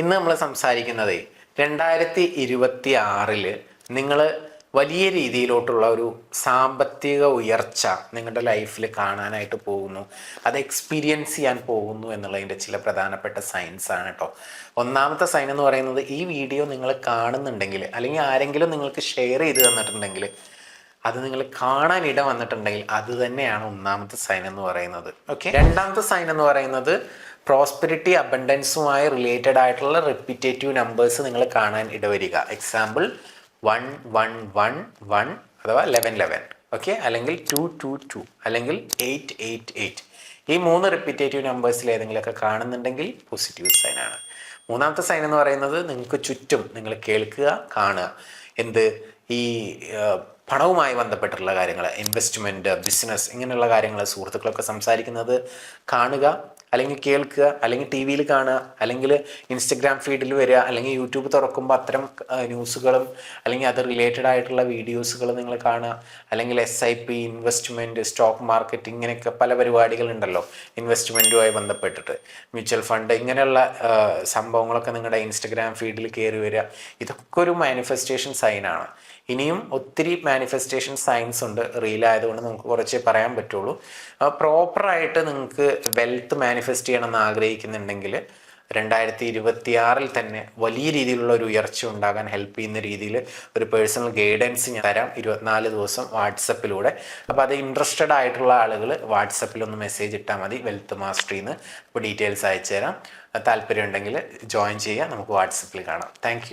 ഇന്ന് നമ്മൾ സംസാരിക്കുന്നത് 2026 നിങ്ങൾ വലിയ രീതിയിലോട്ടുള്ള ഒരു സാമ്പത്തിക ഉയർച്ച നിങ്ങളുടെ ലൈഫിൽ കാണാനായിട്ട് പോകുന്നു, അത് എക്സ്പീരിയൻസ് ചെയ്യാൻ പോകുന്നു എന്നുള്ളതിൻ്റെ ചില പ്രധാനപ്പെട്ട സൈൻസ് ആണ് കേട്ടോ. ഒന്നാമത്തെ സൈൻ എന്ന് പറയുന്നത്, ഈ വീഡിയോ നിങ്ങൾ കാണുന്നുണ്ടെങ്കിൽ അല്ലെങ്കിൽ ആരെങ്കിലും നിങ്ങൾക്ക് ഷെയർ ചെയ്ത് തന്നിട്ടുണ്ടെങ്കിൽ, അത് നിങ്ങൾ കാണാൻ ഇട വന്നിട്ടുണ്ടെങ്കിൽ അത് തന്നെയാണ് ഒന്നാമത്തെ സൈൻ എന്ന് പറയുന്നത്. ഓക്കെ, രണ്ടാമത്തെ സൈൻ എന്ന് പറയുന്നത് പ്രോസ്പെരിറ്റി അബണ്ടൻസുമായി റിലേറ്റഡ് ആയിട്ടുള്ള റിപ്പീറ്റേറ്റീവ് നമ്പേഴ്സ് നിങ്ങൾ കാണാൻ ഇടവരിക. എക്സാമ്പിൾ 1 1 1 1 അഥവാ 11 11, ഓക്കെ, അല്ലെങ്കിൽ 2 2 2 അല്ലെങ്കിൽ 8 8 8. ഈ 3 റിപ്പീറ്റേറ്റീവ് നമ്പേഴ്സിൽ ഏതെങ്കിലുമൊക്കെ കാണുന്നുണ്ടെങ്കിൽ പോസിറ്റീവ് സൈൻ ആണ്. മൂന്നാമത്തെ സൈൻ എന്ന് പറയുന്നത്, നിങ്ങൾക്ക് ചുറ്റും നിങ്ങൾ കേൾക്കുക, കാണുക, എന്ത് ഈ പണവുമായി ബന്ധപ്പെട്ടുള്ള കാര്യങ്ങൾ, ഇൻവെസ്റ്റ്മെൻറ്റ്, ബിസിനസ്, ഇങ്ങനെയുള്ള കാര്യങ്ങൾ സുഹൃത്തുക്കളൊക്കെ സംസാരിക്കുന്നത് കാണുക, അല്ലെങ്കിൽ കേൾക്കുക, അല്ലെങ്കിൽ ടി വിയിൽ കാണുക, അല്ലെങ്കിൽ ഇൻസ്റ്റഗ്രാം ഫീഡിൽ വരിക, അല്ലെങ്കിൽ യൂട്യൂബ് തുറക്കുമ്പോൾ അത്തരം ന്യൂസുകളും അല്ലെങ്കിൽ അത് റിലേറ്റഡ് ആയിട്ടുള്ള വീഡിയോസുകൾ നിങ്ങൾ കാണുക, അല്ലെങ്കിൽ SIP, ഇൻവെസ്റ്റ്മെൻറ്റ്, സ്റ്റോക്ക് മാർക്കറ്റ്, ഇങ്ങനെയൊക്കെ പല പരിപാടികളുണ്ടല്ലോ ഇൻവെസ്റ്റ്മെൻറ്റുമായി ബന്ധപ്പെട്ടിട്ട്, മ്യൂച്വൽ ഫണ്ട്, ഇങ്ങനെയുള്ള സംഭവങ്ങളൊക്കെ നിങ്ങളുടെ ഇൻസ്റ്റഗ്രാം ഫീഡിൽ കയറി വരിക. ഇതൊക്കെ ഒരു മാനിഫെസ്റ്റേഷൻ സൈനാണ്. ഇനിയും ഒത്തിരി മാനിഫെസ്റ്റേഷൻ സയൻസ് ഉണ്ട്. റീലായതുകൊണ്ട് നമുക്ക് കുറച്ചേ പറയാൻ പറ്റുള്ളൂ. പ്രോപ്പറായിട്ട് നിങ്ങൾക്ക് വെൽത്ത് മാനിഫെസ്റ്റ് ചെയ്യണമെന്ന് ആഗ്രഹിക്കുന്നുണ്ടെങ്കിൽ 2026 തന്നെ വലിയ രീതിയിലുള്ള ഒരു ഉയർച്ച ഉണ്ടാകാൻ ഹെൽപ്പ് ചെയ്യുന്ന രീതിയിൽ ഒരു പേഴ്സണൽ ഗൈഡൻസ് ഞാൻ തരാം 24 ദിവസം വാട്സപ്പിലൂടെ. അപ്പോൾ അത് ഇൻട്രസ്റ്റഡ് ആയിട്ടുള്ള ആളുകൾ വാട്സപ്പിലൊന്ന് മെസ്സേജ് ഇട്ടാൽ മതി, വെൽത്ത് മാസ്റ്ററിന്ന്. അപ്പോൾ ഡീറ്റെയിൽസ് അയച്ചു തരാം. താല്പര്യം ഉണ്ടെങ്കിൽ ജോയിൻ ചെയ്യുക, നമുക്ക് വാട്സപ്പിൽ കാണാം. താങ്ക്